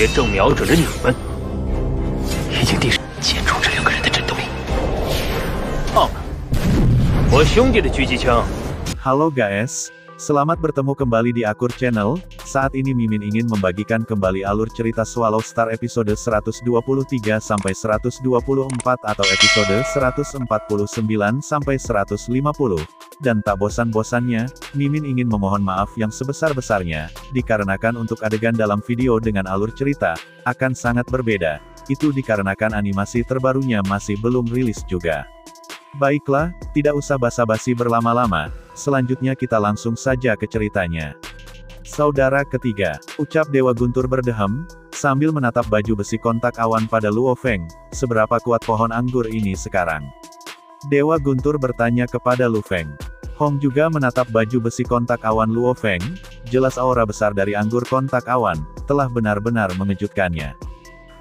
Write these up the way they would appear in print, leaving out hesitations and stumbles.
也正瞄准着你们。已经定见出这6个人的战斗力。棒了，我兄弟的狙击枪。 Halo guys, selamat bertemu kembali di Akur Channel. Saat ini Mimin ingin membagikan kembali alur cerita Swallow Star episode 123 sampai 124 atau episode 149 sampai 150. Dan tak bosan-bosannya, Mimin ingin memohon maaf yang sebesar-besarnya, dikarenakan untuk adegan dalam video dengan alur cerita, akan sangat berbeda. Itu dikarenakan animasi terbarunya masih belum rilis juga. Baiklah, tidak usah basa-basi berlama-lama, selanjutnya kita langsung saja ke ceritanya. Saudara ketiga, ucap Dewa Guntur berdehem, sambil menatap baju besi kontak awan pada Luo Feng, seberapa kuat pohon anggur ini sekarang? Dewa Guntur bertanya kepada Lu Feng. Hong juga menatap baju besi kontak awan Luo Feng, jelas aura besar dari anggur kontak awan, telah benar-benar mengejutkannya.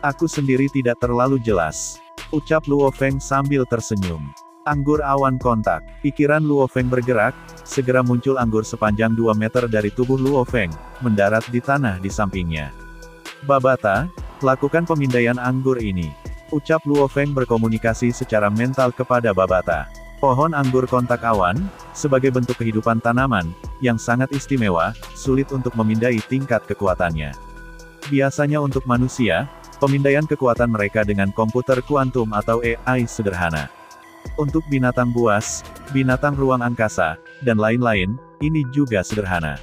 Aku sendiri tidak terlalu jelas, ucap Luo Feng sambil tersenyum. Anggur awan kontak. Pikiran Luo Feng bergerak, segera muncul anggur sepanjang 2 meter dari tubuh Luo Feng, mendarat di tanah di sampingnya. Babata, lakukan pemindaian anggur ini. Ucap Luo Feng berkomunikasi secara mental kepada Babata. Pohon anggur kontak awan, sebagai bentuk kehidupan tanaman, yang sangat istimewa, sulit untuk memindai tingkat kekuatannya. Biasanya untuk manusia, pemindaian kekuatan mereka dengan komputer kuantum atau AI sederhana. Untuk binatang buas, binatang ruang angkasa, dan lain-lain, ini juga sederhana.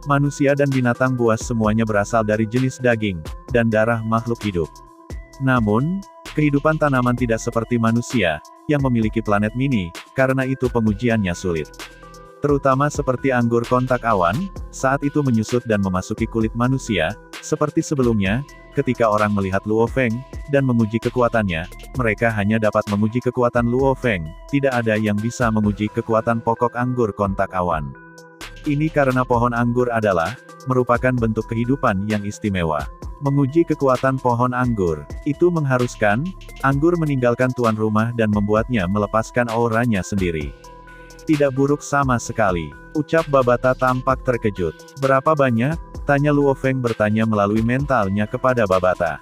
Manusia dan binatang buas semuanya berasal dari jenis daging, dan darah makhluk hidup. Namun, kehidupan tanaman tidak seperti manusia, yang memiliki planet mini, karena itu pengujiannya sulit. Terutama seperti anggur kontak awan, saat itu menyusut dan memasuki kulit manusia, seperti sebelumnya, ketika orang melihat Luo Feng, dan menguji kekuatannya, mereka hanya dapat menguji kekuatan Luo Feng, tidak ada yang bisa menguji kekuatan pokok anggur kontak awan. Ini karena pohon anggur adalah, merupakan bentuk kehidupan yang istimewa. Menguji kekuatan pohon anggur, itu mengharuskan, anggur meninggalkan tuan rumah dan membuatnya melepaskan auranya sendiri. Tidak buruk sama sekali, ucap Babata tampak terkejut. Berapa banyak? Tanya Luo Feng bertanya melalui mentalnya kepada Babata.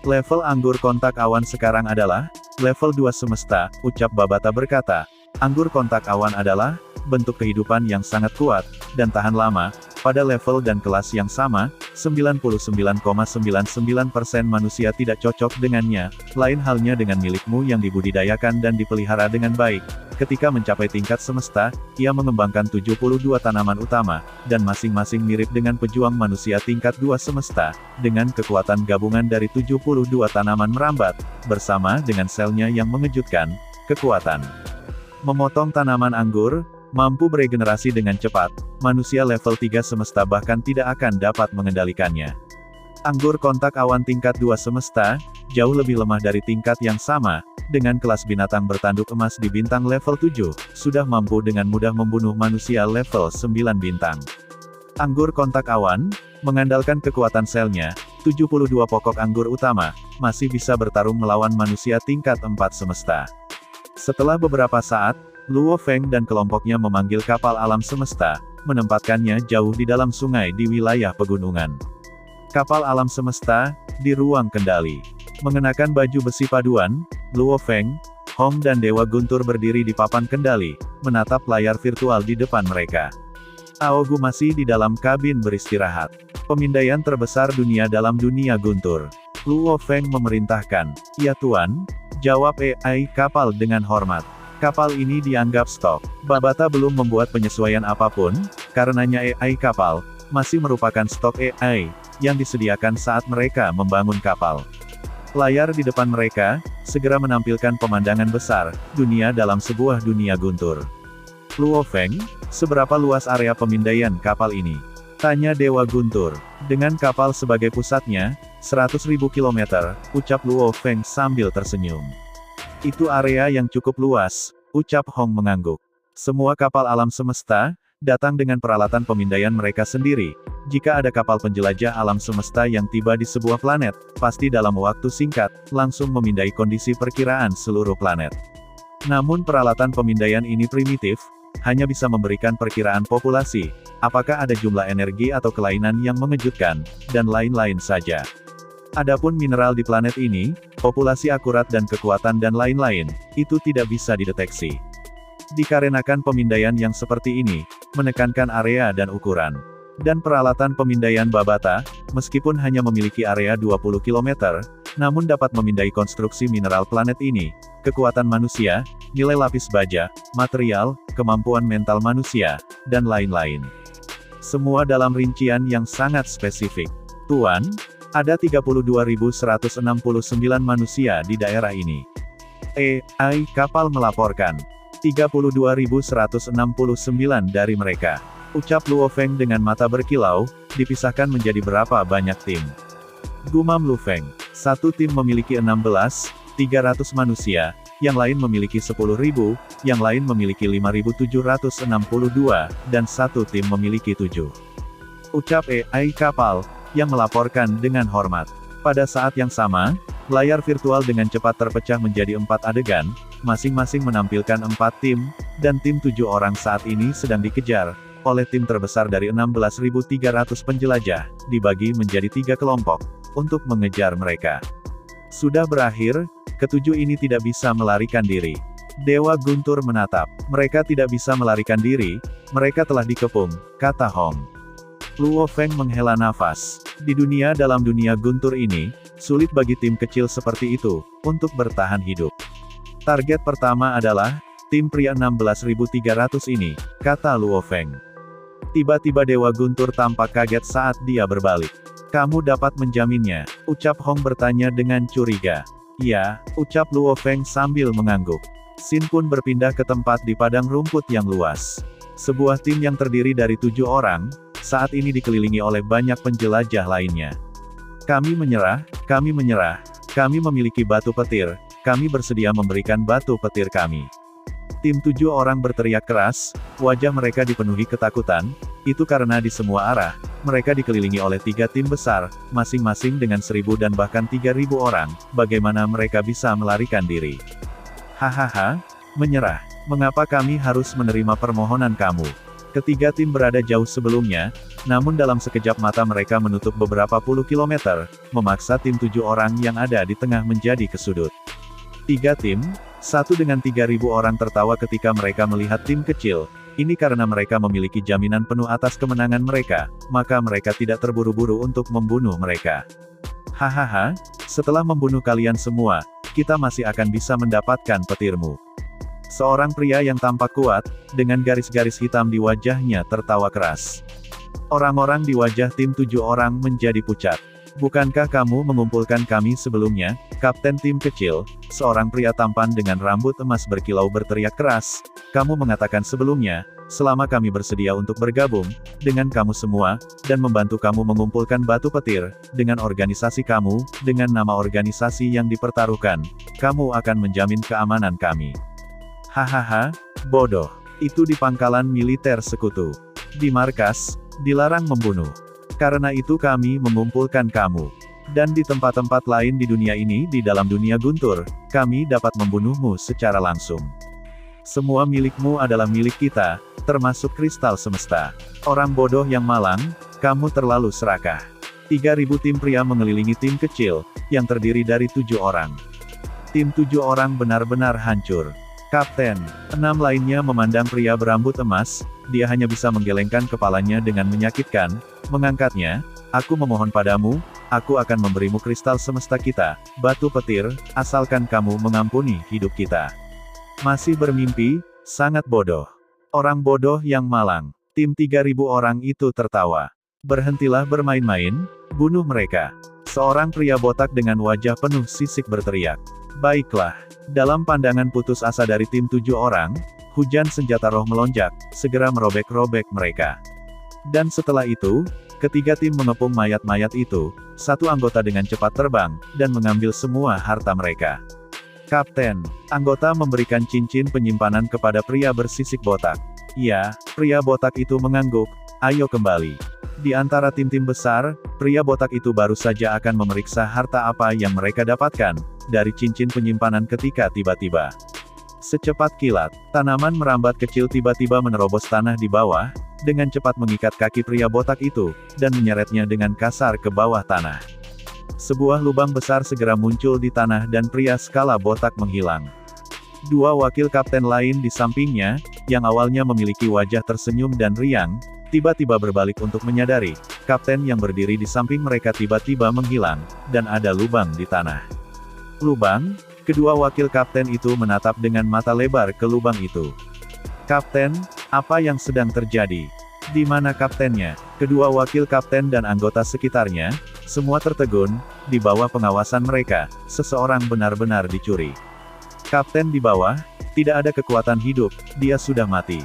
Level anggur kontak awan sekarang adalah, level 2 semesta, ucap Babata berkata. Anggur kontak awan adalah, bentuk kehidupan yang sangat kuat, dan tahan lama, pada level dan kelas yang sama, 99,99% manusia tidak cocok dengannya, lain halnya dengan milikmu yang dibudidayakan dan dipelihara dengan baik. Ketika mencapai tingkat semesta, ia mengembangkan 72 tanaman utama, dan masing-masing mirip dengan pejuang manusia tingkat 2 semesta, dengan kekuatan gabungan dari 72 tanaman merambat, bersama dengan selnya yang mengejutkan, kekuatan memotong tanaman anggur, mampu beregenerasi dengan cepat, manusia level 3 semesta bahkan tidak akan dapat mengendalikannya. Anggur kontak awan tingkat 2 semesta, jauh lebih lemah dari tingkat yang sama, dengan kelas binatang bertanduk emas di bintang level 7, sudah mampu dengan mudah membunuh manusia level 9 bintang. Anggur kontak awan, mengandalkan kekuatan selnya, 72 pokok anggur utama, masih bisa bertarung melawan manusia tingkat 4 semesta. Setelah beberapa saat, Luo Feng dan kelompoknya memanggil kapal alam semesta, menempatkannya jauh di dalam sungai di wilayah pegunungan. Kapal alam semesta, di ruang kendali. Mengenakan baju besi paduan, Luo Feng, Hong dan Dewa Guntur berdiri di papan kendali, menatap layar virtual di depan mereka. Aogu masih di dalam kabin beristirahat. Pemindaian terbesar dunia dalam dunia Guntur. Luo Feng memerintahkan, "Ya Tuan," jawab AI kapal dengan hormat. Kapal ini dianggap stok. Babata belum membuat penyesuaian apapun, karenanya AI kapal, masih merupakan stok AI, yang disediakan saat mereka membangun kapal. Layar di depan mereka, segera menampilkan pemandangan besar, dunia dalam sebuah dunia Guntur. Luo Feng, seberapa luas area pemindaian kapal ini? Tanya Dewa Guntur. Dengan kapal sebagai pusatnya, 100.000 kilometer, ucap Luo Feng sambil tersenyum. Itu area yang cukup luas, ucap Hong mengangguk. Semua kapal alam semesta, datang dengan peralatan pemindaian mereka sendiri. Jika ada kapal penjelajah alam semesta yang tiba di sebuah planet, pasti dalam waktu singkat, langsung memindai kondisi perkiraan seluruh planet. Namun peralatan pemindaian ini primitif, hanya bisa memberikan perkiraan populasi, apakah ada jumlah energi atau kelainan yang mengejutkan, dan lain-lain saja. Adapun mineral di planet ini, populasi akurat dan kekuatan dan lain-lain, itu tidak bisa dideteksi. Dikarenakan pemindaian yang seperti ini, menekankan area dan ukuran. Dan peralatan pemindaian Babata, meskipun hanya memiliki area 20 km, namun dapat memindai konstruksi mineral planet ini, kekuatan manusia, nilai lapis baja, material, kemampuan mental manusia, dan lain-lain. Semua dalam rincian yang sangat spesifik. Tuan, ada 32.169 manusia di daerah ini. AI kapal melaporkan. 32.169 dari mereka. Ucap Luo Feng dengan mata berkilau, dipisahkan menjadi berapa banyak tim. Gumam Lu Feng. Satu tim memiliki 16.300 manusia, yang lain memiliki 10.000, yang lain memiliki 5.762, dan satu tim memiliki 7. Ucap AI kapal, yang melaporkan dengan hormat. Pada saat yang sama, layar virtual dengan cepat terpecah menjadi 4 adegan, masing-masing menampilkan 4 tim, dan tim 7 orang saat ini sedang dikejar, oleh tim terbesar dari 16.300 penjelajah, dibagi menjadi 3 kelompok, untuk mengejar mereka. Sudah berakhir, ketujuh ini tidak bisa melarikan diri. Dewa Guntur menatap. Mereka tidak bisa melarikan diri, mereka telah dikepung, kata Hong. Luo Feng menghela nafas. Di dalam dunia guntur ini, sulit bagi tim kecil seperti itu, untuk bertahan hidup. Target pertama adalah, tim pria 16.300 ini, kata Luo Feng. Tiba-tiba Dewa Guntur tampak kaget saat dia berbalik. Kamu dapat menjaminnya, ucap Hong bertanya dengan curiga. Ya, ucap Luo Feng sambil mengangguk. Sin pun berpindah ke tempat di padang rumput yang luas. Sebuah tim yang terdiri dari 7 orang, saat ini dikelilingi oleh banyak penjelajah lainnya. Kami menyerah, kami memiliki batu petir, kami bersedia memberikan batu petir kami. Tim 7 orang berteriak keras, wajah mereka dipenuhi ketakutan, itu karena di semua arah, mereka dikelilingi oleh 3 tim besar, masing-masing dengan 1.000 dan bahkan 3.000 orang, bagaimana mereka bisa melarikan diri? Hahaha, menyerah. Mengapa kami harus menerima permohonan kamu? Ketiga tim berada jauh sebelumnya, namun dalam sekejap mata mereka menutup beberapa puluh kilometer, memaksa tim 7 orang yang ada di tengah menjadi kesudut. 3 tim, satu dengan 3.000 orang tertawa ketika mereka melihat tim kecil, ini karena mereka memiliki jaminan penuh atas kemenangan mereka, maka mereka tidak terburu-buru untuk membunuh mereka. Hahaha, setelah membunuh kalian semua, kita masih akan bisa mendapatkan petirmu. Seorang pria yang tampak kuat, dengan garis-garis hitam di wajahnya tertawa keras. Orang-orang di wajah tim 7 orang menjadi pucat. Bukankah kamu mengumpulkan kami sebelumnya, Kapten tim kecil, seorang pria tampan dengan rambut emas berkilau berteriak keras, kamu mengatakan sebelumnya, selama kami bersedia untuk bergabung, dengan kamu semua, dan membantu kamu mengumpulkan batu petir, dengan organisasi kamu, dengan nama organisasi yang dipertaruhkan, kamu akan menjamin keamanan kami. Hahaha, bodoh. Itu di pangkalan militer sekutu. Di markas, dilarang membunuh. Karena itu kami mengumpulkan kamu. Dan di tempat-tempat lain di dunia ini di dalam dunia guntur, kami dapat membunuhmu secara langsung. Semua milikmu adalah milik kita, termasuk kristal semesta. Orang bodoh yang malang, kamu terlalu serakah. 3.000 tim pria mengelilingi tim kecil, yang terdiri dari 7 orang. Tim 7 orang benar-benar hancur. Kapten, 6 lainnya memandang pria berambut emas, dia hanya bisa menggelengkan kepalanya dengan menyakitkan, mengangkatnya, aku memohon padamu, aku akan memberimu kristal semesta kita, batu petir, asalkan kamu mengampuni hidup kita. Masih bermimpi, sangat bodoh. Orang bodoh yang malang. Tim 3.000 orang itu tertawa. Berhentilah bermain-main, bunuh mereka. Seorang pria botak dengan wajah penuh sisik berteriak. Baiklah. Dalam pandangan putus asa dari tim 7 orang, hujan senjata roh melonjak, segera merobek-robek mereka. Dan setelah itu, ketiga tim mengepung mayat-mayat itu, satu anggota dengan cepat terbang, dan mengambil semua harta mereka. Kapten, anggota memberikan cincin penyimpanan kepada pria bersisik botak. Ya, pria botak itu mengangguk, ayo kembali. Di antara tim-tim besar, pria botak itu baru saja akan memeriksa harta apa yang mereka dapatkan, dari cincin penyimpanan ketika tiba-tiba. Secepat kilat, tanaman merambat kecil tiba-tiba menerobos tanah di bawah, dengan cepat mengikat kaki pria botak itu, dan menyeretnya dengan kasar ke bawah tanah. Sebuah lubang besar segera muncul di tanah dan pria skala botak menghilang. Dua wakil kapten lain di sampingnya, yang awalnya memiliki wajah tersenyum dan riang, tiba-tiba berbalik untuk menyadari, kapten yang berdiri di samping mereka tiba-tiba menghilang, dan ada lubang di tanah. Lubang? Kedua wakil kapten itu menatap dengan mata lebar ke lubang itu. Kapten, apa yang sedang terjadi? Di mana kaptennya? Kedua wakil kapten dan anggota sekitarnya, semua tertegun, di bawah pengawasan mereka, seseorang benar-benar dicuri. Kapten di bawah, tidak ada kekuatan hidup, dia sudah mati.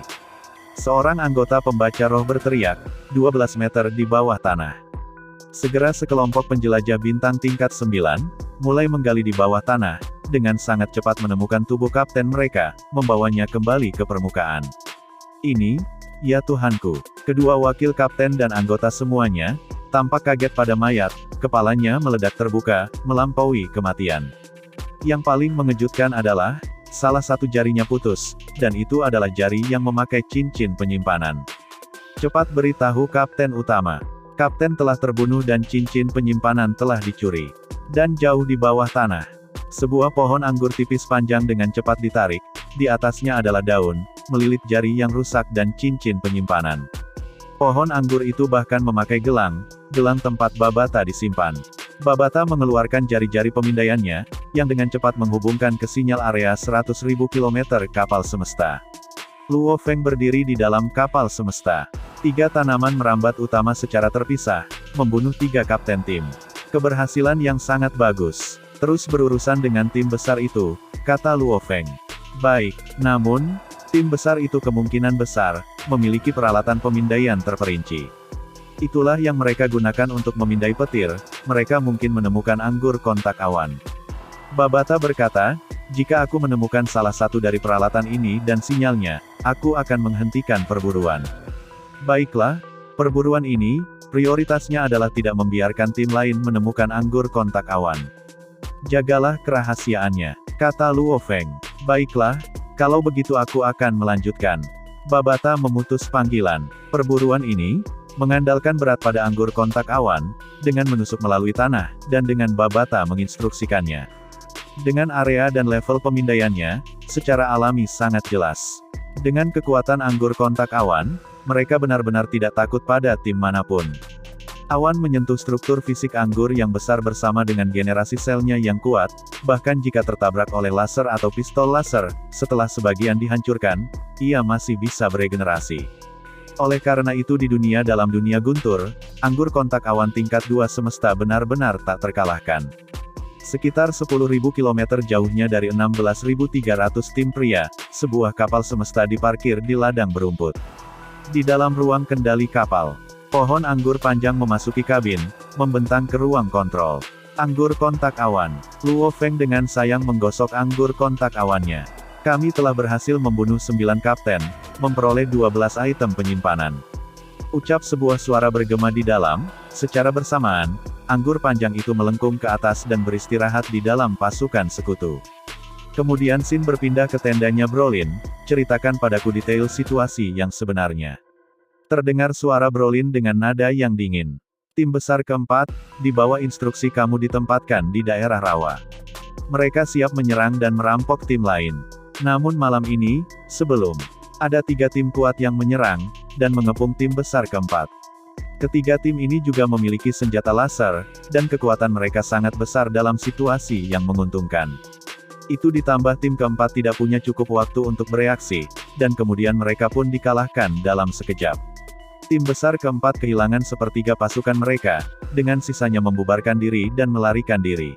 Seorang anggota pembaca roh berteriak, 12 meter di bawah tanah. Segera sekelompok penjelajah bintang tingkat 9, mulai menggali di bawah tanah, dengan sangat cepat menemukan tubuh kapten mereka, membawanya kembali ke permukaan. Ini, ya Tuhanku, kedua wakil kapten dan anggota semuanya, tampak kaget pada mayat, kepalanya meledak terbuka, melampaui kematian. Yang paling mengejutkan adalah, salah satu jarinya putus, dan itu adalah jari yang memakai cincin penyimpanan. Cepat beritahu kapten utama. Kapten telah terbunuh dan cincin penyimpanan telah dicuri. Dan jauh di bawah tanah, sebuah pohon anggur tipis panjang dengan cepat ditarik, di atasnya adalah daun, melilit jari yang rusak dan cincin penyimpanan. Pohon anggur itu bahkan memakai gelang tempat Babata disimpan. Babata mengeluarkan jari-jari pemindaiannya, yang dengan cepat menghubungkan ke sinyal area 100.000 km kapal semesta. Luo Feng berdiri di dalam kapal semesta. 3 tanaman merambat utama secara terpisah, membunuh 3 kapten tim. Keberhasilan yang sangat bagus. Terus berurusan dengan tim besar itu, kata Luo Feng. Baik, namun, tim besar itu kemungkinan besar, memiliki peralatan pemindaian terperinci. Itulah yang mereka gunakan untuk memindai petir, mereka mungkin menemukan anggur kontak awan. Babata berkata, jika aku menemukan salah satu dari peralatan ini dan sinyalnya, aku akan menghentikan perburuan. Baiklah, perburuan ini, prioritasnya adalah tidak membiarkan tim lain menemukan anggur kontak awan. Jagalah kerahasiaannya, kata Luo Feng. Baiklah, kalau begitu aku akan melanjutkan. Babata memutus panggilan. Perburuan ini, mengandalkan berat pada anggur kontak awan, dengan menusuk melalui tanah, dan dengan Babata menginstruksikannya. Dengan area dan level pemindaiannya, secara alami sangat jelas. Dengan kekuatan anggur kontak awan, mereka benar-benar tidak takut pada tim manapun. Awan menyentuh struktur fisik anggur yang besar bersama dengan generasi selnya yang kuat, bahkan jika tertabrak oleh laser atau pistol laser, setelah sebagian dihancurkan, ia masih bisa beregenerasi. Oleh karena itu di dalam dunia guntur, anggur kontak awan tingkat 2 semesta benar-benar tak terkalahkan. Sekitar 10.000 km jauhnya dari 16.300 tim pria, sebuah kapal semesta diparkir di ladang berumput. Di dalam ruang kendali kapal, pohon anggur panjang memasuki kabin, membentang ke ruang kontrol. Anggur kontak awan. Luo Feng dengan sayang menggosok anggur kontak awannya. Kami telah berhasil membunuh 9 kapten, memperoleh 12 item penyimpanan. Ucap sebuah suara bergema di dalam, secara bersamaan, anggur panjang itu melengkung ke atas dan beristirahat di dalam pasukan sekutu. Kemudian Sin berpindah ke tendanya Brolin, ceritakan padaku detail situasi yang sebenarnya. Terdengar suara Brolin dengan nada yang dingin. Tim besar keempat, di bawah instruksi kamu ditempatkan di daerah rawa. Mereka siap menyerang dan merampok tim lain. Namun malam ini, sebelum, ada 3 tim kuat yang menyerang, dan mengepung tim besar keempat. Ketiga tim ini juga memiliki senjata laser, dan kekuatan mereka sangat besar dalam situasi yang menguntungkan. Itu ditambah tim keempat tidak punya cukup waktu untuk bereaksi, dan kemudian mereka pun dikalahkan dalam sekejap. Tim besar keempat kehilangan sepertiga pasukan mereka, dengan sisanya membubarkan diri dan melarikan diri.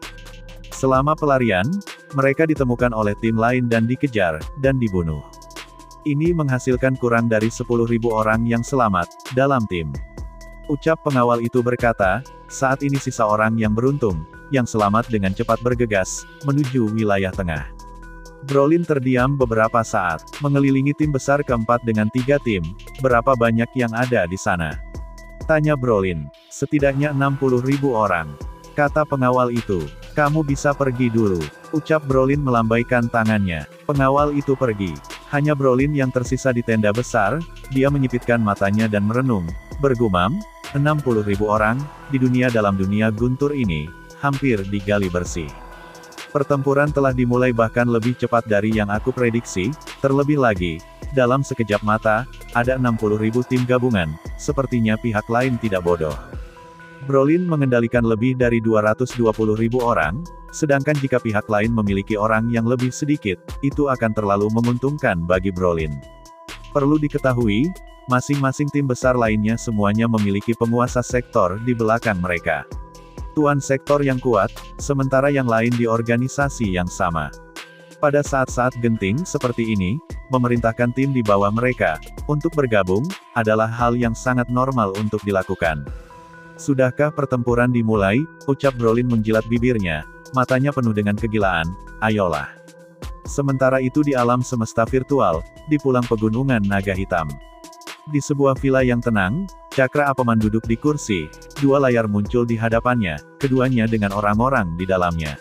Selama pelarian, mereka ditemukan oleh tim lain dan dikejar, dan dibunuh. Ini menghasilkan kurang dari 10.000 orang yang selamat, dalam tim. Ucap pengawal itu berkata, saat ini sisa orang yang beruntung, yang selamat dengan cepat bergegas, menuju wilayah tengah. Brolin terdiam beberapa saat, mengelilingi tim besar keempat dengan 3 tim, berapa banyak yang ada di sana? Tanya Brolin. Setidaknya 60.000 orang. Kata pengawal itu. Kamu bisa pergi dulu. Ucap Brolin melambaikan tangannya. Pengawal itu pergi. Hanya Brolin yang tersisa di tenda besar, dia menyipitkan matanya dan merenung, bergumam, 60.000 orang, di dalam dunia guntur ini, hampir digali bersih. Pertempuran telah dimulai bahkan lebih cepat dari yang aku prediksi, terlebih lagi, dalam sekejap mata, ada 60.000 tim gabungan, sepertinya pihak lain tidak bodoh. Brolin mengendalikan lebih dari 220.000 orang, sedangkan jika pihak lain memiliki orang yang lebih sedikit, itu akan terlalu menguntungkan bagi Brolin. Perlu diketahui, masing-masing tim besar lainnya semuanya memiliki penguasa sektor di belakang mereka. Tuan sektor yang kuat, sementara yang lain di organisasi yang sama. Pada saat-saat genting seperti ini, memerintahkan tim di bawah mereka untuk bergabung adalah hal yang sangat normal untuk dilakukan. Sudahkah pertempuran dimulai? Ucap Brolin menjilat bibirnya, matanya penuh dengan kegilaan. Ayolah. Sementara itu di alam semesta virtual, di pulang pegunungan naga hitam. Di sebuah villa yang tenang, Cakra Apeman duduk di kursi, dua layar muncul di hadapannya, keduanya dengan orang-orang di dalamnya.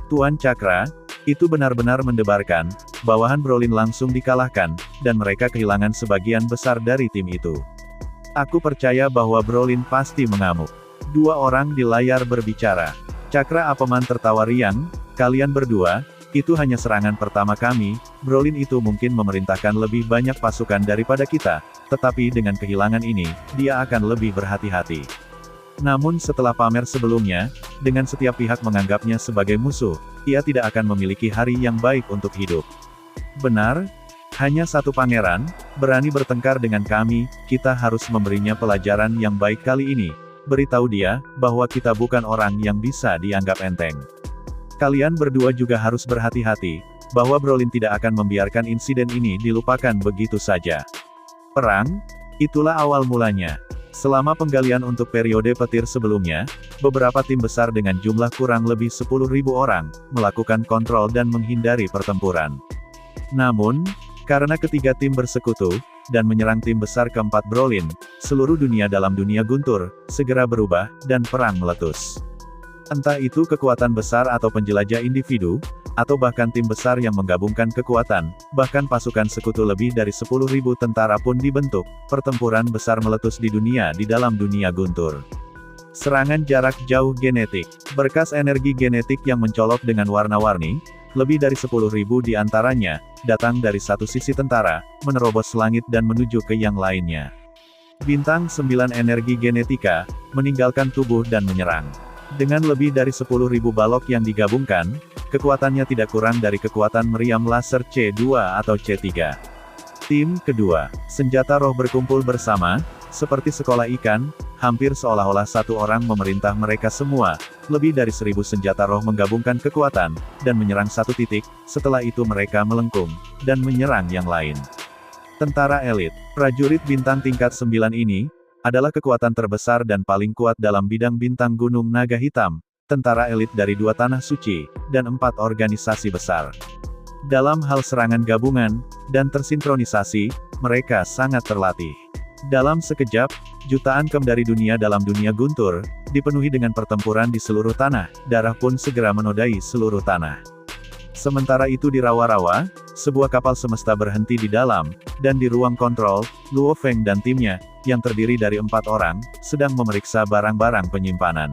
Tuan Cakra, itu benar-benar mendebarkan, bawahan Brolin langsung dikalahkan, dan mereka kehilangan sebagian besar dari tim itu. Aku percaya bahwa Brolin pasti mengamuk. Dua orang di layar berbicara. Cakra Apeman tertawa riang, kalian berdua, itu hanya serangan pertama kami, Brolin itu mungkin memerintahkan lebih banyak pasukan daripada kita, tetapi dengan kehilangan ini, dia akan lebih berhati-hati. Namun setelah pamer sebelumnya, dengan setiap pihak menganggapnya sebagai musuh, ia tidak akan memiliki hari yang baik untuk hidup. Benar? Hanya satu pangeran, berani bertengkar dengan kami, kita harus memberinya pelajaran yang baik kali ini. Beritahu dia, bahwa kita bukan orang yang bisa dianggap enteng. Kalian berdua juga harus berhati-hati, bahwa Brolin tidak akan membiarkan insiden ini dilupakan begitu saja. Perang? Itulah awal mulanya. Selama penggalian untuk periode petir sebelumnya, beberapa tim besar dengan jumlah kurang lebih 10.000 orang, melakukan kontrol dan menghindari pertempuran. Namun, karena ketiga tim bersekutu, dan menyerang tim besar keempat Brolin, seluruh dunia dalam dunia guntur, segera berubah, dan perang meletus. Entah itu kekuatan besar atau penjelajah individu, atau bahkan tim besar yang menggabungkan kekuatan, bahkan pasukan sekutu lebih dari 10.000 tentara pun dibentuk, pertempuran besar meletus di dalam dunia guntur. Serangan jarak jauh genetik, berkas energi genetik yang mencolok dengan warna-warni, lebih dari 10.000 di antaranya, datang dari satu sisi tentara, menerobos langit dan menuju ke yang lainnya. Bintang 9 energi genetika, meninggalkan tubuh dan menyerang. Dengan lebih dari 10.000 balok yang digabungkan, kekuatannya tidak kurang dari kekuatan meriam laser C2 atau C3. Tim kedua, senjata roh berkumpul bersama, seperti sekolah ikan, hampir seolah-olah satu orang memerintah mereka semua, lebih dari 1.000 senjata roh menggabungkan kekuatan, dan menyerang satu titik, setelah itu mereka melengkung, dan menyerang yang lain. Tentara elit, prajurit bintang tingkat 9 ini, adalah kekuatan terbesar dan paling kuat dalam bidang bintang gunung naga hitam, tentara elit dari 2 tanah suci, dan 4 organisasi besar. Dalam hal serangan gabungan, dan tersinkronisasi, mereka sangat terlatih. Dalam sekejap, jutaan kem dari dunia dalam dunia guntur, dipenuhi dengan pertempuran di seluruh tanah, darah pun segera menodai seluruh tanah. Sementara itu di rawa-rawa, sebuah kapal semesta berhenti di dalam, dan di ruang kontrol, Luo Feng dan timnya, yang terdiri dari 4 orang, sedang memeriksa barang-barang penyimpanan.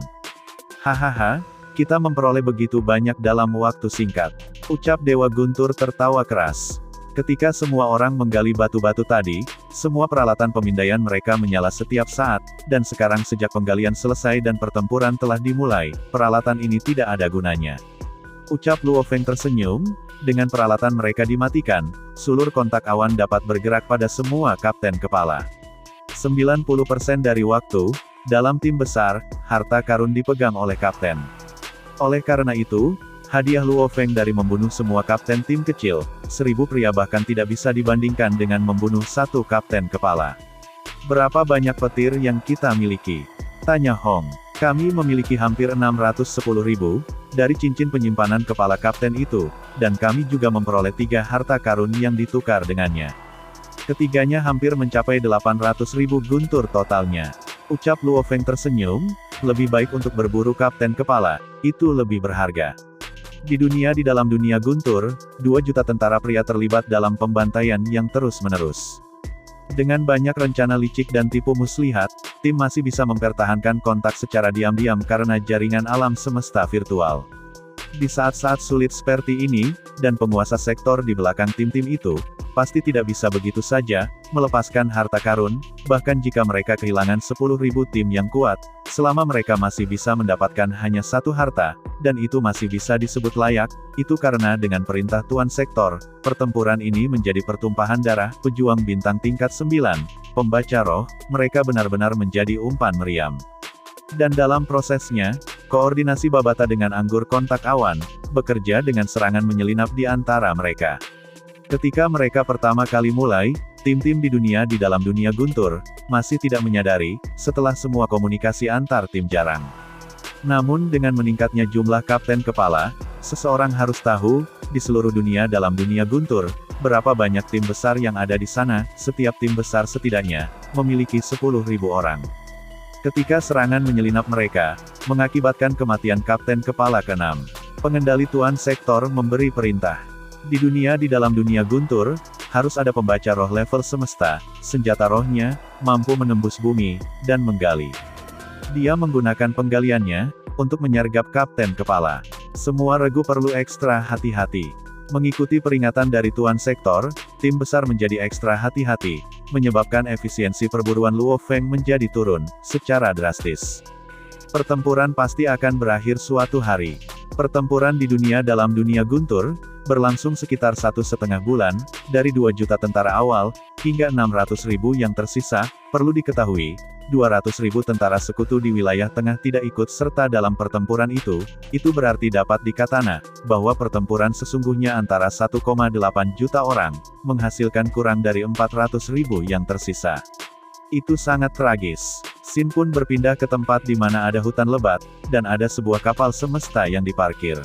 Hahaha, kita memperoleh begitu banyak dalam waktu singkat. Ucap Dewa Guntur tertawa keras. Ketika semua orang menggali batu-batu tadi, semua peralatan pemindaian mereka menyala setiap saat, dan sekarang sejak penggalian selesai dan pertempuran telah dimulai, peralatan ini tidak ada gunanya. Ucap Luo Feng tersenyum, dengan peralatan mereka dimatikan, sulur kontak awan dapat bergerak pada semua kapten kepala. 90% dari waktu, dalam tim besar, harta karun dipegang oleh kapten. Oleh karena itu, hadiah Luo Feng dari membunuh semua kapten tim kecil, 1.000 pria bahkan tidak bisa dibandingkan dengan membunuh satu kapten kepala. Berapa banyak petir yang kita miliki? Tanya Hong. Kami memiliki hampir 610.000, dari cincin penyimpanan kepala kapten itu, dan kami juga memperoleh 3 harta karun yang ditukar dengannya. Ketiganya hampir mencapai 800.000 guntur totalnya. Ucap Luo Feng tersenyum, lebih baik untuk berburu kapten kepala, itu lebih berharga. Di dalam dunia guntur, 2 juta tentara pria terlibat dalam pembantaian yang terus-menerus. Dengan banyak rencana licik dan tipu muslihat, tim masih bisa mempertahankan kontak secara diam-diam karena jaringan alam semesta virtual. Di saat-saat sulit seperti ini, dan penguasa sektor di belakang tim-tim itu, pasti tidak bisa begitu saja, melepaskan harta karun, bahkan jika mereka kehilangan 10.000 tim yang kuat, selama mereka masih bisa mendapatkan hanya satu harta, dan itu masih bisa disebut layak, itu karena dengan perintah Tuan Sektor, pertempuran ini menjadi pertumpahan darah, pejuang bintang tingkat 9, pembaca roh, mereka benar-benar menjadi umpan meriam. Dan dalam prosesnya, koordinasi Babata dengan anggur kontak awan, bekerja dengan serangan menyelinap di antara mereka. Ketika mereka pertama kali mulai, tim-tim di dalam dunia guntur, masih tidak menyadari, setelah semua komunikasi antar tim jarang. Namun dengan meningkatnya jumlah kapten kepala, seseorang harus tahu, di seluruh dunia dalam dunia guntur, berapa banyak tim besar yang ada di sana, setiap tim besar setidaknya, memiliki 10.000 orang. Ketika serangan menyelinap mereka, mengakibatkan kematian kapten kepala ke-6. Pengendali Tuan Sektor memberi perintah. Di dalam dunia guntur, harus ada pembaca roh level semesta, senjata rohnya, mampu menembus bumi, dan menggali. Dia menggunakan penggaliannya, untuk menyergap kapten kepala. Semua regu perlu ekstra hati-hati. Mengikuti peringatan dari Tuan Sektor, tim besar menjadi ekstra hati-hati, menyebabkan efisiensi perburuan Luo Feng menjadi turun, secara drastis. Pertempuran pasti akan berakhir suatu hari. Pertempuran di dalam dunia guntur, berlangsung sekitar 1,5 bulan, dari 2 juta tentara awal, hingga 600.000 yang tersisa. Perlu diketahui, 200.000 tentara sekutu di wilayah tengah tidak ikut serta dalam pertempuran itu berarti dapat dikatakan, bahwa pertempuran sesungguhnya antara 1,8 juta orang, menghasilkan kurang dari 400.000 yang tersisa. Itu sangat tragis. Sin pun berpindah ke tempat di mana ada hutan lebat, dan ada sebuah kapal semesta yang diparkir.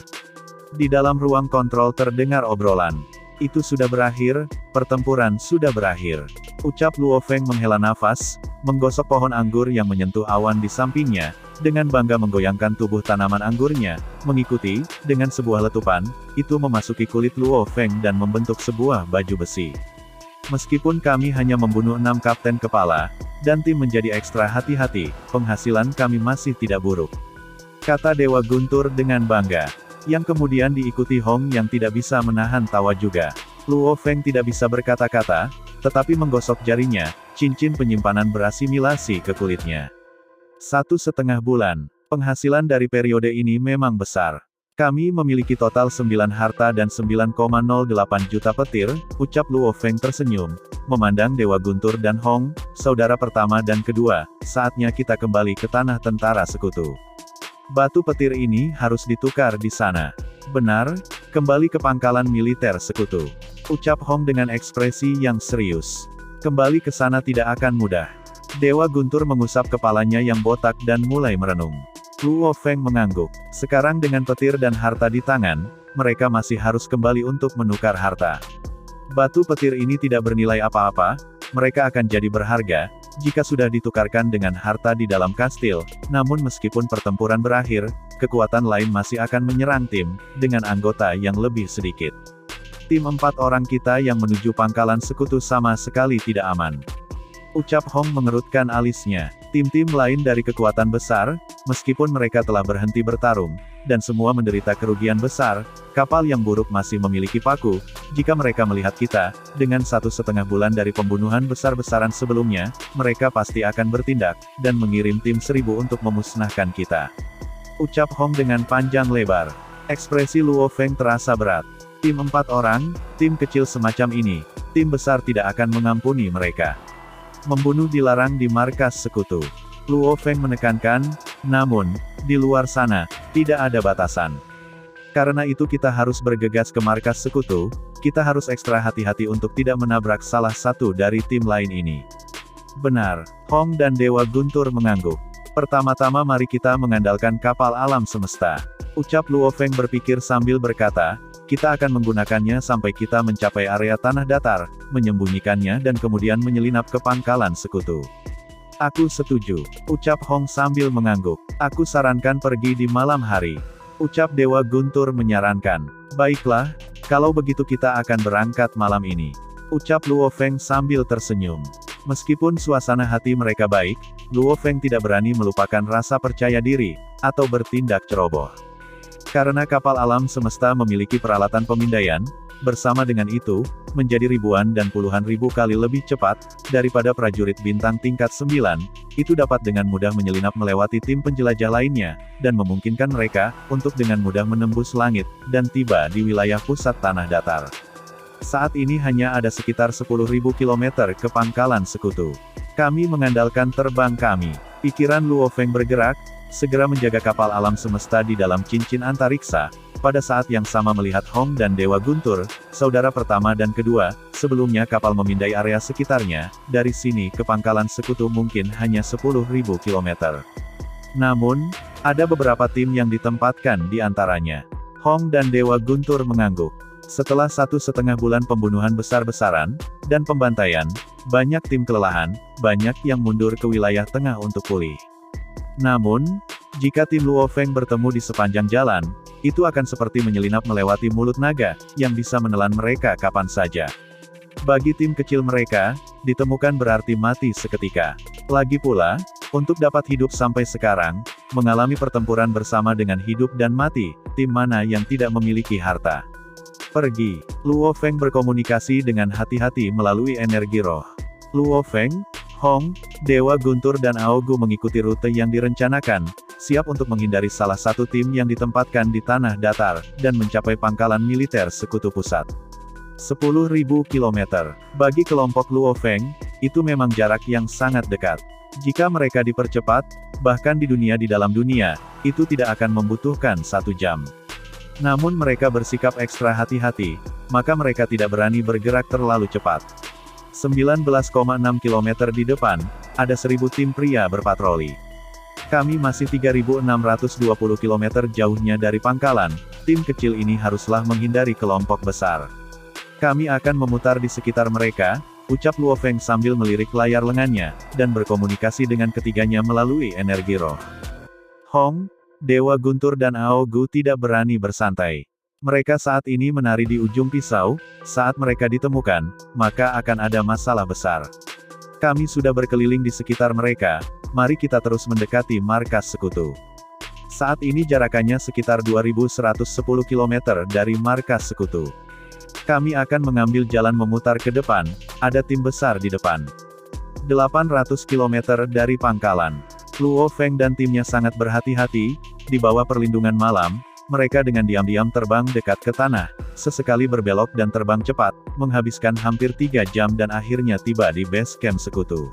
Di dalam ruang kontrol terdengar obrolan. Itu sudah berakhir, pertempuran sudah berakhir. Ucap Luo Feng menghela nafas, menggosok pohon anggur yang menyentuh awan di sampingnya, dengan bangga menggoyangkan tubuh tanaman anggurnya, mengikuti, dengan sebuah letupan, itu memasuki kulit Luo Feng dan membentuk sebuah baju besi. Meskipun kami hanya membunuh 6 kapten kepala, dan tim menjadi ekstra hati-hati, penghasilan kami masih tidak buruk. Kata Dewa Guntur dengan bangga. Yang kemudian diikuti Hong yang tidak bisa menahan tawa juga. Luo Feng tidak bisa berkata-kata, tetapi menggosok jarinya, cincin penyimpanan berasimilasi ke kulitnya. 1,5 bulan. Penghasilan dari periode ini memang besar. Kami memiliki total 9 harta dan 9,08 juta petir, ucap Luo Feng tersenyum, memandang Dewa Guntur dan Hong, saudara pertama dan kedua, saatnya kita kembali ke tanah tentara sekutu. Batu petir ini harus ditukar di sana. Benar, kembali ke pangkalan militer sekutu. Ucap Hong dengan ekspresi yang serius. Kembali ke sana tidak akan mudah. Dewa Guntur mengusap kepalanya yang botak dan mulai merenung. Luo Feng mengangguk. Sekarang dengan petir dan harta di tangan, mereka masih harus kembali untuk menukar harta. Batu petir ini tidak bernilai apa-apa, mereka akan jadi berharga, jika sudah ditukarkan dengan harta di dalam kastil, namun meskipun pertempuran berakhir, kekuatan lain masih akan menyerang tim, dengan anggota yang lebih sedikit. Tim 4 orang kita yang menuju pangkalan sekutu sama sekali tidak aman. Ucap Hong mengerutkan alisnya. Tim-tim lain dari kekuatan besar, meskipun mereka telah berhenti bertarung, dan semua menderita kerugian besar, kapal yang buruk masih memiliki paku, jika mereka melihat kita, dengan 1,5 bulan dari pembunuhan besar-besaran sebelumnya, mereka pasti akan bertindak, dan mengirim tim 1000 untuk memusnahkan kita. Ucap Hong dengan panjang lebar. Ekspresi Luo Feng terasa berat. Tim 4 orang, tim kecil semacam ini, tim besar tidak akan mengampuni mereka. Membunuh dilarang di markas sekutu. Luo Feng menekankan, namun, di luar sana, tidak ada batasan. Karena itu kita harus bergegas ke markas sekutu, kita harus ekstra hati-hati untuk tidak menabrak salah satu dari tim lain ini. Benar, Hong dan Dewa Guntur mengangguk. Pertama-tama mari kita mengandalkan kapal alam semesta. Ucap Luo Feng berpikir sambil berkata, kita akan menggunakannya sampai kita mencapai area tanah datar, menyembunyikannya dan kemudian menyelinap ke pangkalan sekutu. Aku setuju. Ucap Hong sambil mengangguk. Aku sarankan pergi di malam hari. Ucap Dewa Guntur menyarankan. Baiklah, kalau begitu kita akan berangkat malam ini. Ucap Luo Feng sambil tersenyum. Meskipun suasana hati mereka baik, Luo Feng tidak berani melupakan rasa percaya diri, atau bertindak ceroboh. Karena kapal alam semesta memiliki peralatan pemindaian, bersama dengan itu, menjadi ribuan dan puluhan ribu kali lebih cepat, daripada prajurit bintang tingkat 9, itu dapat dengan mudah menyelinap melewati tim penjelajah lainnya, dan memungkinkan mereka, untuk dengan mudah menembus langit, dan tiba di wilayah pusat tanah datar. Saat ini hanya ada sekitar 10.000 km ke pangkalan sekutu. Kami mengandalkan terbang kami. Pikiran Luo Feng bergerak, segera menjaga kapal alam semesta di dalam cincin antariksa. Pada saat yang sama melihat Hong dan Dewa Guntur, saudara pertama dan kedua, sebelumnya kapal memindai area sekitarnya, dari sini ke pangkalan sekutu mungkin hanya 10.000 km. Namun, ada beberapa tim yang ditempatkan di antaranya. Hong dan Dewa Guntur mengangguk. Setelah 1,5 bulan pembunuhan besar-besaran, dan pembantaian, banyak tim kelelahan, banyak yang mundur ke wilayah tengah untuk pulih. Namun, jika tim Luo Feng bertemu di sepanjang jalan, itu akan seperti menyelinap melewati mulut naga, yang bisa menelan mereka kapan saja. Bagi tim kecil mereka, ditemukan berarti mati seketika. Lagi pula, untuk dapat hidup sampai sekarang, mengalami pertempuran bersama dengan hidup dan mati, tim mana yang tidak memiliki harta. Pergi. Luo Feng berkomunikasi dengan hati-hati melalui energi roh. Luo Feng, Hong, Dewa Guntur dan Aogu mengikuti rute yang direncanakan, siap untuk menghindari salah satu tim yang ditempatkan di tanah datar, dan mencapai pangkalan militer sekutu pusat. 10.000 km. Bagi kelompok Luo Feng, itu memang jarak yang sangat dekat. Jika mereka dipercepat, bahkan di dalam dunia, itu tidak akan membutuhkan 1 jam. Namun mereka bersikap ekstra hati-hati, maka mereka tidak berani bergerak terlalu cepat. 19,6 km di depan, ada 1.000 tim pria berpatroli. Kami masih 3.620 km jauhnya dari pangkalan, tim kecil ini haruslah menghindari kelompok besar. Kami akan memutar di sekitar mereka, ucap Luo Feng sambil melirik layar lengannya, dan berkomunikasi dengan ketiganya melalui energi roh. Hong, Dewa Guntur dan Aogu tidak berani bersantai. Mereka saat ini menari di ujung pisau, saat mereka ditemukan, maka akan ada masalah besar. Kami sudah berkeliling di sekitar mereka, mari kita terus mendekati markas sekutu. Saat ini jarakannya sekitar 2.110 km dari markas sekutu. Kami akan mengambil jalan memutar ke depan, ada tim besar di depan. 800 km dari pangkalan. Luo Feng dan timnya sangat berhati-hati, di bawah perlindungan malam, mereka dengan diam-diam terbang dekat ke tanah, sesekali berbelok dan terbang cepat, menghabiskan hampir 3 jam dan akhirnya tiba di base camp sekutu.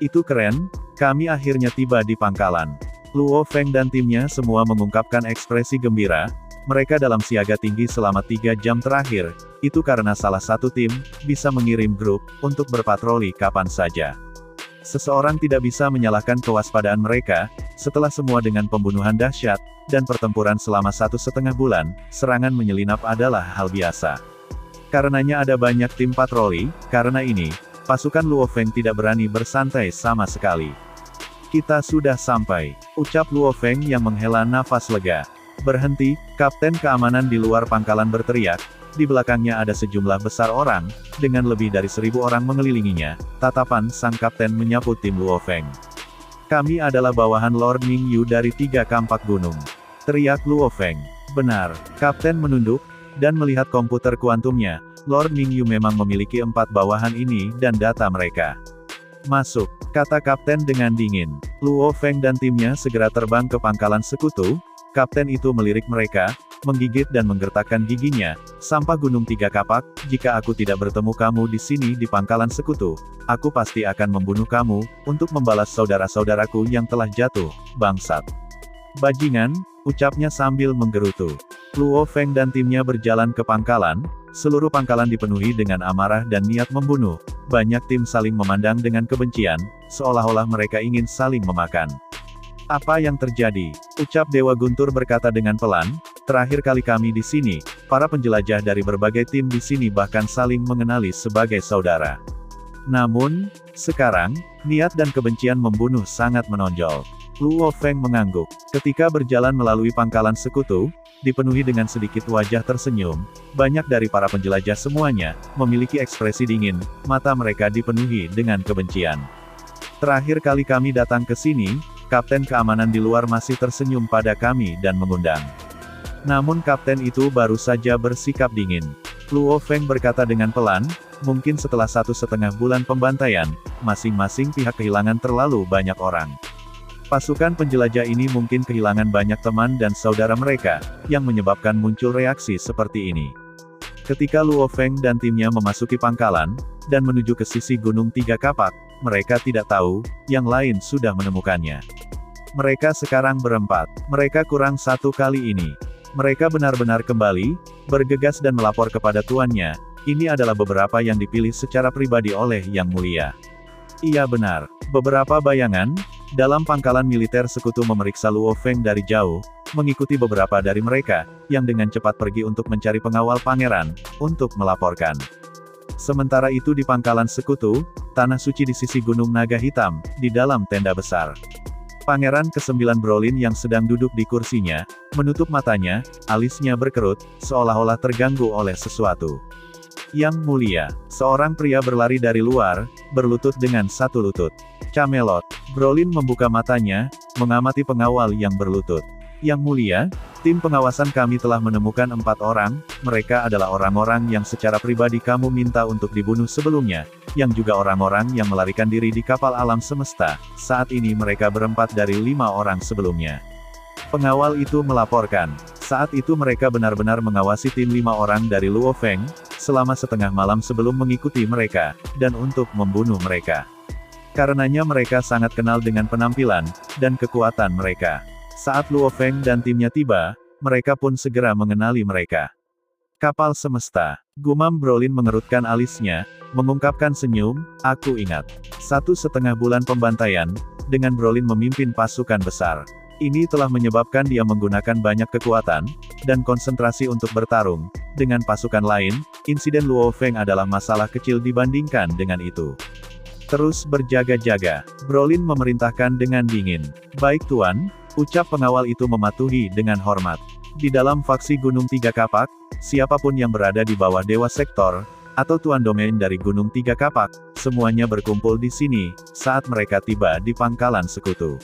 Itu keren, kami akhirnya tiba di pangkalan. Luo Feng dan timnya semua mengungkapkan ekspresi gembira, mereka dalam siaga tinggi selama 3 jam terakhir, itu karena salah satu tim, bisa mengirim grup, untuk berpatroli kapan saja. Seseorang tidak bisa menyalahkan kewaspadaan mereka, setelah semua dengan pembunuhan dahsyat, dan pertempuran selama 1,5 bulan, serangan menyelinap adalah hal biasa. Karenanya ada banyak tim patroli, karena ini, pasukan Luo Feng tidak berani bersantai sama sekali. Kita sudah sampai, ucap Luo Feng yang menghela nafas lega. Berhenti, kapten keamanan di luar pangkalan berteriak. Di belakangnya ada sejumlah besar orang, dengan lebih dari 1.000 orang mengelilinginya. Tatapan sang kapten menyapu tim Luo Feng. Kami adalah bawahan Lord Mingyu dari 3 kampak gunung. Teriak Luo Feng. Benar, kapten menunduk, dan melihat komputer kuantumnya. Lord Mingyu memang memiliki 4 bawahan ini dan data mereka. Masuk, kata kapten dengan dingin. Luo Feng dan timnya segera terbang ke pangkalan sekutu. Kapten itu melirik mereka, menggigit dan menggertakkan giginya. Sampah gunung 3 kapak, jika aku tidak bertemu kamu di sini di pangkalan sekutu, aku pasti akan membunuh kamu, untuk membalas saudara-saudaraku yang telah jatuh, bangsat. Bajingan, ucapnya sambil menggerutu. Luo Feng dan timnya berjalan ke pangkalan, seluruh pangkalan dipenuhi dengan amarah dan niat membunuh. Banyak tim saling memandang dengan kebencian, seolah-olah mereka ingin saling memakan. Apa yang terjadi? Ucap Dewa Guntur berkata dengan pelan, terakhir kali kami di sini, para penjelajah dari berbagai tim di sini bahkan saling mengenali sebagai saudara. Namun, sekarang, niat dan kebencian membunuh sangat menonjol. Luo Feng mengangguk. Ketika berjalan melalui pangkalan sekutu, dipenuhi dengan sedikit wajah tersenyum, banyak dari para penjelajah semuanya, memiliki ekspresi dingin, mata mereka dipenuhi dengan kebencian. Terakhir kali kami datang ke sini, Kapten keamanan di luar masih tersenyum pada kami dan mengundang. Namun kapten itu baru saja bersikap dingin. Luo Feng berkata dengan pelan, mungkin setelah 1,5 bulan pembantaian, masing-masing pihak kehilangan terlalu banyak orang. Pasukan penjelajah ini mungkin kehilangan banyak teman dan saudara mereka, yang menyebabkan muncul reaksi seperti ini. Ketika Luo Feng dan timnya memasuki pangkalan, dan menuju ke sisi Gunung Tiga Kapak, mereka tidak tahu, yang lain sudah menemukannya. Mereka sekarang berempat. Mereka kurang satu kali ini. Mereka benar-benar kembali, bergegas dan melapor kepada tuannya. Ini adalah beberapa yang dipilih secara pribadi oleh Yang Mulia. Iya benar. Beberapa bayangan, dalam pangkalan militer sekutu memeriksa Luo Feng dari jauh, mengikuti beberapa dari mereka, yang dengan cepat pergi untuk mencari pengawal pangeran, untuk melaporkan. Sementara itu di pangkalan sekutu, tanah suci di sisi Gunung Naga Hitam, di dalam tenda besar. Pangeran ke-9 Brolin yang sedang duduk di kursinya, menutup matanya, alisnya berkerut, seolah-olah terganggu oleh sesuatu. Yang Mulia, seorang pria berlari dari luar, berlutut dengan satu lutut. Camelot, Brolin membuka matanya, mengamati pengawal yang berlutut. Yang Mulia, tim pengawasan kami telah menemukan 4 orang, mereka adalah orang-orang yang secara pribadi kamu minta untuk dibunuh sebelumnya, yang juga orang-orang yang melarikan diri di kapal alam semesta, saat ini mereka berempat dari 5 orang sebelumnya. Pengawal itu melaporkan, saat itu mereka benar-benar mengawasi tim 5 orang dari Luo Feng, selama setengah malam sebelum mengikuti mereka, dan untuk membunuh mereka. Karenanya mereka sangat kenal dengan penampilan, dan kekuatan mereka. Saat Luo Feng dan timnya tiba, mereka pun segera mengenali mereka. Kapal semesta, gumam Brolin mengerutkan alisnya, mengungkapkan senyum, aku ingat. 1,5 bulan pembantaian, dengan Brolin memimpin pasukan besar. Ini telah menyebabkan dia menggunakan banyak kekuatan, dan konsentrasi untuk bertarung. Dengan pasukan lain, insiden Luo Feng adalah masalah kecil dibandingkan dengan itu. Terus berjaga-jaga, Brolin memerintahkan dengan dingin. Baik tuan, ucap pengawal itu mematuhi dengan hormat. Di dalam faksi Gunung Tiga Kapak, siapapun yang berada di bawah Dewa Sektor, atau Tuan Domain dari Gunung Tiga Kapak, semuanya berkumpul di sini, saat mereka tiba di pangkalan sekutu.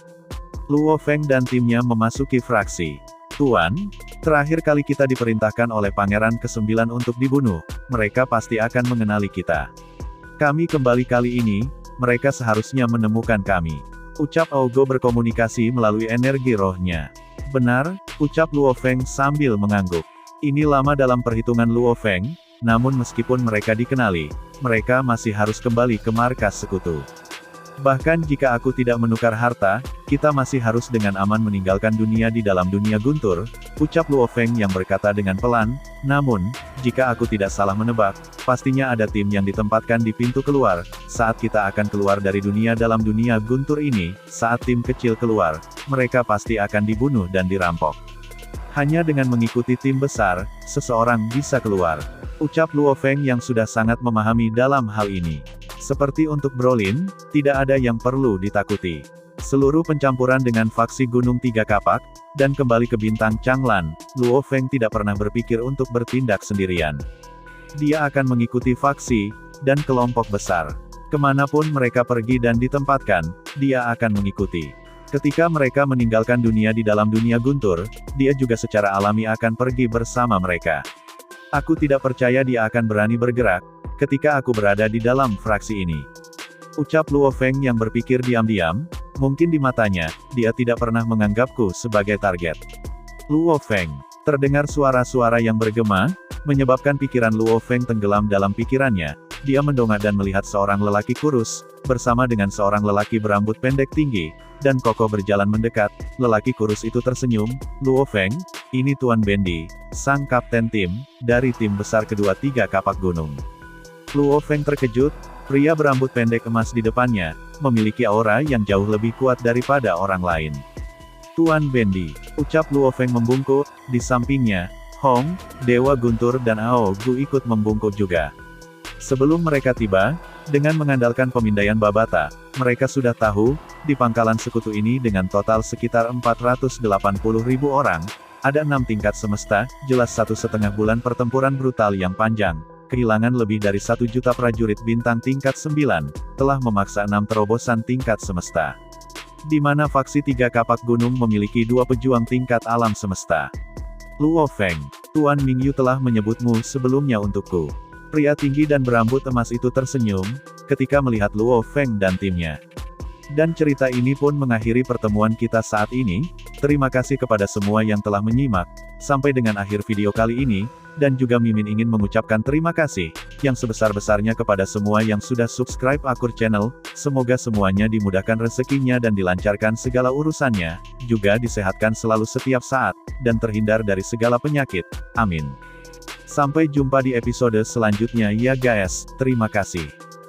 Luo Feng dan timnya memasuki fraksi. Tuan, terakhir kali kita diperintahkan oleh Pangeran ke-9 untuk dibunuh, mereka pasti akan mengenali kita. Kami kembali kali ini, mereka seharusnya menemukan kami. Ucap Augo berkomunikasi melalui energi rohnya. Benar, ucap Luo Feng sambil mengangguk. Ini lama dalam perhitungan Luo Feng, namun meskipun mereka dikenali, mereka masih harus kembali ke markas sekutu. Bahkan jika aku tidak menukar harta, kita masih harus dengan aman meninggalkan dunia di dalam dunia guntur, ucap Luo Feng yang berkata dengan pelan, namun, jika aku tidak salah menebak, pastinya ada tim yang ditempatkan di pintu keluar, saat kita akan keluar dari dunia dalam dunia guntur ini, saat tim kecil keluar, mereka pasti akan dibunuh dan dirampok. Hanya dengan mengikuti tim besar, seseorang bisa keluar. Ucap Luo Feng yang sudah sangat memahami dalam hal ini. Seperti untuk Brolin, tidak ada yang perlu ditakuti. Seluruh pencampuran dengan faksi Gunung Tiga Kapak, dan kembali ke bintang Changlan, Luo Feng tidak pernah berpikir untuk bertindak sendirian. Dia akan mengikuti faksi, dan kelompok besar. Kemanapun mereka pergi dan ditempatkan, dia akan mengikuti. Ketika mereka meninggalkan dunia di dalam dunia guntur, dia juga secara alami akan pergi bersama mereka. Aku tidak percaya dia akan berani bergerak, ketika aku berada di dalam fraksi ini. Ucap Luo Feng yang berpikir diam-diam, mungkin di matanya, dia tidak pernah menganggapku sebagai target. Luo Feng. Terdengar suara-suara yang bergema, menyebabkan pikiran Luo Feng tenggelam dalam pikirannya. Dia mendongak dan melihat seorang lelaki kurus, bersama dengan seorang lelaki berambut pendek tinggi, dan kokoh berjalan mendekat. Lelaki kurus itu tersenyum, Luo Feng, ini Tuan Bendi, sang kapten tim, dari tim besar kedua Tiga Kapak Gunung. Luo Feng terkejut, pria berambut pendek emas di depannya, memiliki aura yang jauh lebih kuat daripada orang lain. Tuan Bendi, ucap Luo Feng membungkuk, di sampingnya, Hong, Dewa Guntur dan Ao Gu ikut membungkuk juga. Sebelum mereka tiba, dengan mengandalkan pemindaian Babata, mereka sudah tahu, Di pangkalan sekutu ini dengan total sekitar 480.000 orang, ada 6 tingkat semesta, jelas 1,5 bulan pertempuran brutal yang panjang. Kehilangan lebih dari 1 juta prajurit bintang tingkat 9, telah memaksa 6 terobosan tingkat semesta. Di mana faksi 3 kapak gunung memiliki 2 pejuang tingkat alam semesta. Luo Feng, Tuan Mingyu telah menyebutmu sebelumnya untukku. Pria tinggi dan berambut emas itu tersenyum, ketika melihat Luo Feng dan timnya. Dan cerita ini pun mengakhiri pertemuan kita saat ini. Terima kasih kepada semua yang telah menyimak, sampai dengan akhir video kali ini, dan juga Mimin ingin mengucapkan terima kasih, yang sebesar-besarnya kepada semua yang sudah subscribe Akur Channel, semoga semuanya dimudahkan rezekinya dan dilancarkan segala urusannya, juga disehatkan selalu setiap saat, dan terhindar dari segala penyakit, amin. Sampai jumpa di episode selanjutnya ya guys, terima kasih.